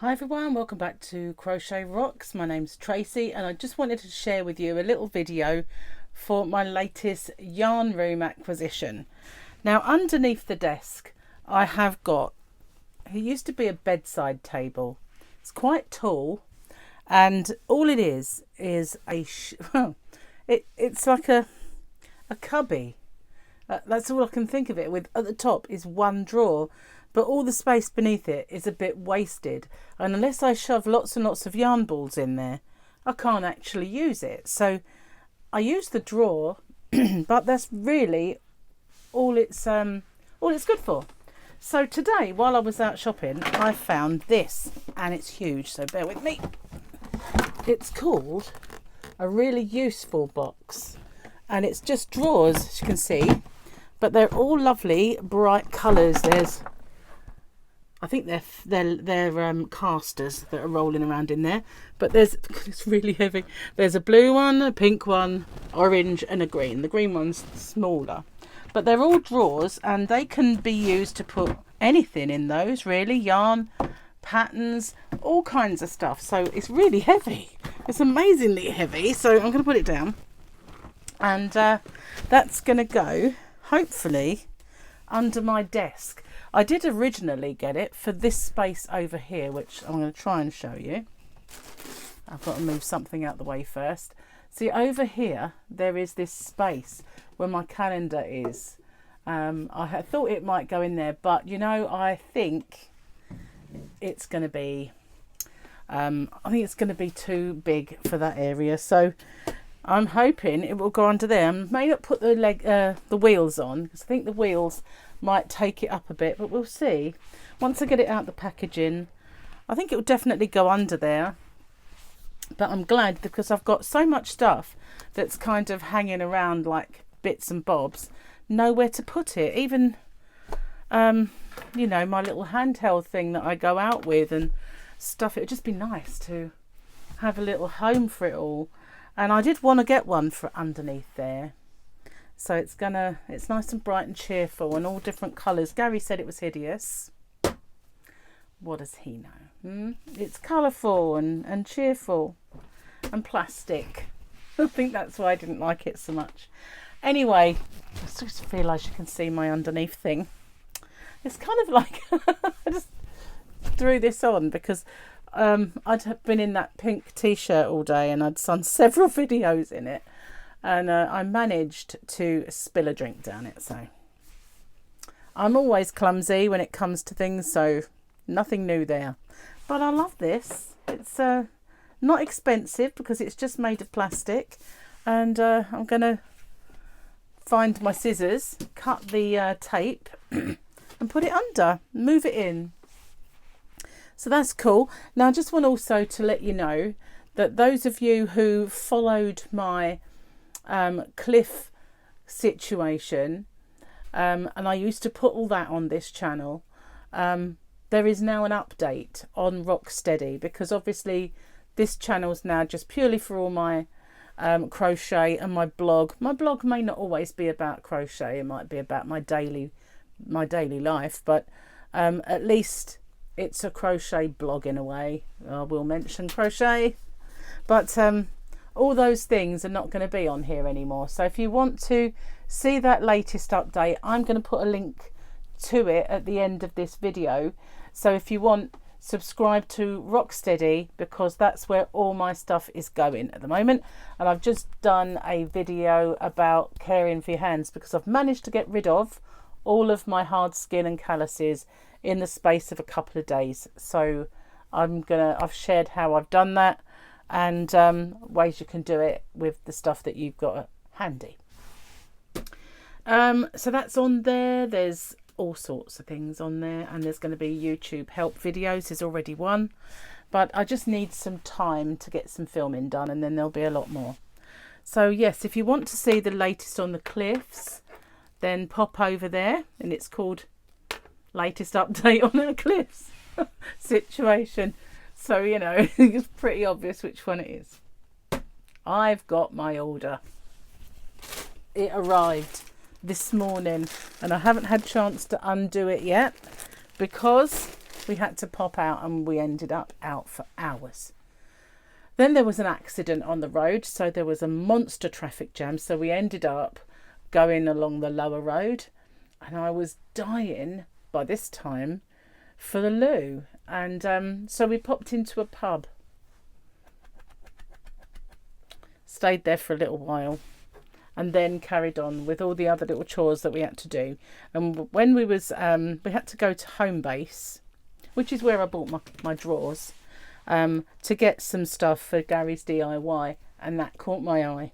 Hi everyone, welcome back to Crochet Rocks. My name's Tracy and I just wanted to share with you a little video for my latest yarn room acquisition. Now underneath the desk I have got, it used to be a bedside table. It's quite tall and all it is a, it's like a cubby. That's all I can think of it with. At the top is one drawer, but all the space beneath it is a bit wasted, and unless I shove lots and lots of yarn balls in there I can't actually use it. So I use the drawer but that's really all it's good for. So today while I was out shopping I found this, and it's huge, so bear with me. It's called a really useful box, and it's just drawers, as you can see, but they're all lovely bright colours. There's, I think they're casters that are rolling around in there, but there's, it's really heavy. There's a blue one, a pink one, orange and a green. The green one's smaller, but they're all drawers and they can be used to put anything in those, really. Yarn, patterns, all kinds of stuff. So it's really heavy. It's amazingly heavy. So I'm going to put it down, and that's going to go hopefully under my desk. I did originally get it for this space over here, which I'm going to try and show you. I've got to move something out the way first. See, over here there is this space where my calendar is. I thought it might go in there, but you know, I think it's going to be too big for that area. So I'm hoping it will go under there. I may not put the wheels on, because I think the wheels might take it up a bit, but we'll see. Once I get it out the packaging, I think it will definitely go under there. But I'm glad, because I've got so much stuff that's kind of hanging around like bits and bobs, nowhere to put it. Even you know, my little handheld thing that I go out with and stuff. It would just be nice to have a little home for it all. And I did want to get one for underneath there. So it's nice and bright and cheerful and all different colours. Gary said it was hideous. What does he know? It's colourful and cheerful and plastic. I think that's why I didn't like it so much. Anyway, I just realise you can see my underneath thing. It's kind of like I just threw this on because I'd been in that pink t-shirt all day and I'd done several videos in it, and I managed to spill a drink down it. So I'm always clumsy when it comes to things, so nothing new there. But I love this. It's not expensive because it's just made of plastic, and I'm gonna find my scissors, cut the tape and put it under, move it in. So that's cool. Now I just want also to let you know that those of you who followed my cliff situation, and I used to put all that on this channel, there is now an update on Rocksteady, because obviously this channel is now just purely for all my crochet and my blog. My blog may not always be about crochet, it might be about my daily life, but at least it's a crochet blog in a way. I will mention crochet, but all those things are not going to be on here anymore. So if you want to see that latest update, I'm going to put a link to it at the end of this video. So if you want, subscribe to Rocksteady, because that's where all my stuff is going at the moment. And I've just done a video about caring for your hands, because I've managed to get rid of all of my hard skin and calluses in the space of a couple of days. So I've shared how I've done that, and ways you can do it with the stuff that you've got handy. So that's on there. There's all sorts of things on there, and there's going to be YouTube help videos. There's already one, but I just need some time to get some filming done, and then there'll be a lot more. So yes, if you want to see the latest on the cliffs, then pop over there, and it's called latest update on the cliffs situation. So, you know, it's pretty obvious which one it is. I've got my order. It arrived this morning and I haven't had a chance to undo it yet, because we had to pop out, and we ended up out for hours. Then there was an accident on the road, so there was a monster traffic jam, so we ended up going along the lower road, and I was dying by this time for the loo, and so we popped into a pub, stayed there for a little while, and then carried on with all the other little chores that we had to do. And when we was we had to go to home base, which is where I bought my drawers, to get some stuff for Gary's DIY, and that caught my eye.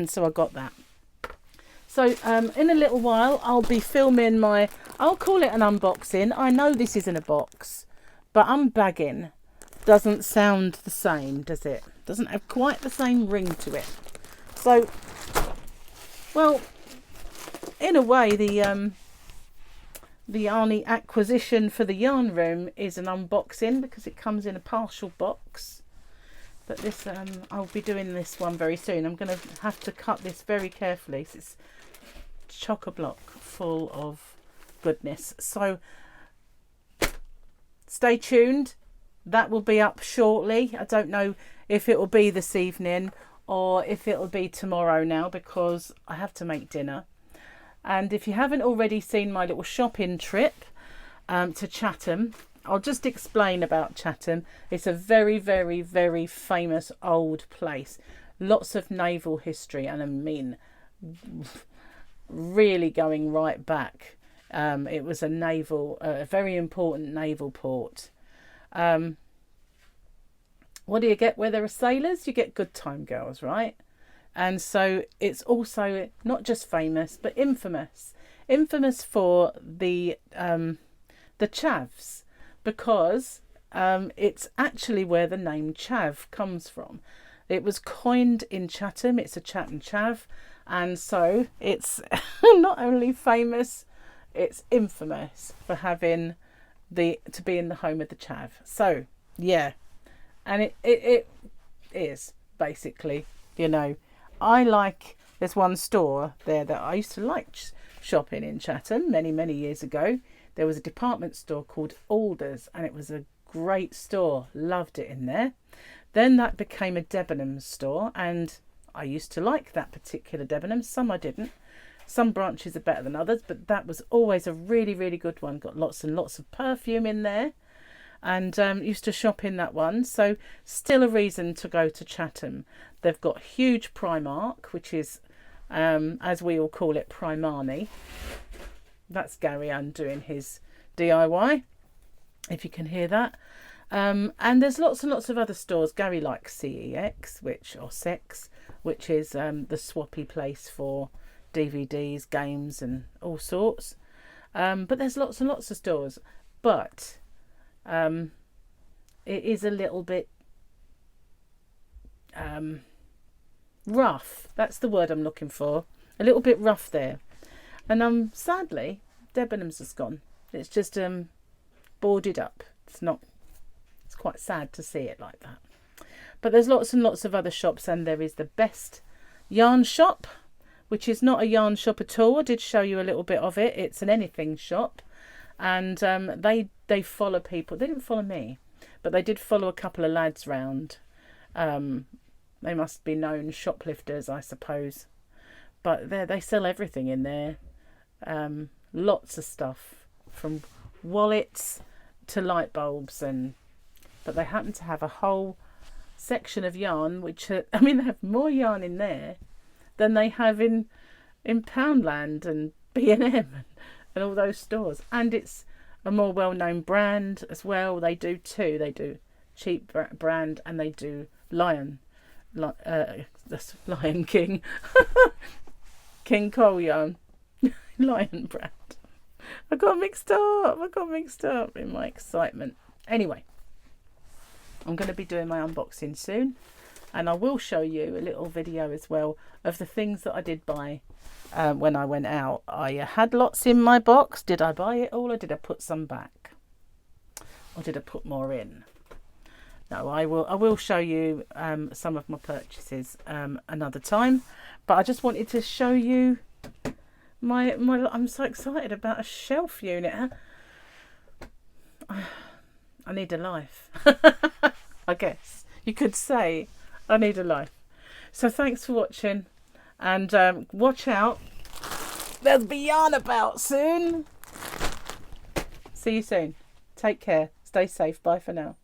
So I got that. So in a little while I'll be filming I'll call it an unboxing. I know this isn't a box, but unbagging doesn't sound the same, does it? Doesn't have quite the same ring to it. So, well, in a way, the Arnie acquisition for the yarn room is an unboxing, because it comes in a partial box. But this, I'll be doing this one very soon. I'm going to have to cut this very carefully, so it's chock-a-block full of goodness. So stay tuned. That will be up shortly. I don't know if it will be this evening or if it will be tomorrow now, because I have to make dinner. And if you haven't already seen my little shopping trip to Chatham, I'll just explain about Chatham. It's a very, very, very famous old place. Lots of naval history, and I mean really going right back. It was a very important naval port. What do you get where there are sailors? You get good time girls, right? And so it's also not just famous, but infamous. Infamous for the chavs, because it's actually where the name chav comes from. It was coined in Chatham. It's a Chatham chav, and so it's not only famous, it's infamous for having to be in the home of the chav. So yeah, and it is basically, you know, there's one store there that I used to like shopping in Chatham many years ago. There was a department store called Alders, and it was a great store. Loved it in there. Then that became a Debenhams store, and I used to like that particular Debenhams. Some I didn't. Some branches are better than others, but that was always a really, really good one. Got lots and lots of perfume in there, and used to shop in that one. So still a reason to go to Chatham. They've got huge Primark, which is, as we all call it, Primani. That's Gary doing his DIY, if you can hear that. And there's lots and lots of other stores. Gary likes CEX, Sex, which is the swappy place for DVDs, games, and all sorts. But there's lots and lots of stores. But it is a little bit rough. That's the word I'm looking for. A little bit rough there. And sadly, Debenhams has gone. It's just boarded up. It's quite sad to see it like that. But there's lots and lots of other shops, and there is the Best Yarn Shop, which is not a yarn shop at all. I did show you a little bit of it. It's an anything shop, and they follow people. They didn't follow me, but they did follow a couple of lads round. They must be known shoplifters, I suppose. But they sell everything in there. Lots of stuff, from wallets to light bulbs, but they happen to have a whole section of yarn, which they have more yarn in there than they have in Poundland and B&M and all those stores. And it's a more well-known brand as well. They do too. They do cheap brand, and they do Lion King King Cole yarn. Lion brand. I got mixed up in my excitement. Anyway, I'm going to be doing my unboxing soon, and I will show you a little video as well of the things that I did buy when I went out. I had lots in my box. Did I buy it all, or did I put some back, or did I put more in? No, I will show you some of my purchases another time, but I just wanted to show you my I'm so excited about a shelf unit. I need a life. I guess you could say I need a life. So thanks for watching, and watch out. There'll be yarn about soon. See you soon. Take care. Stay safe. Bye for now.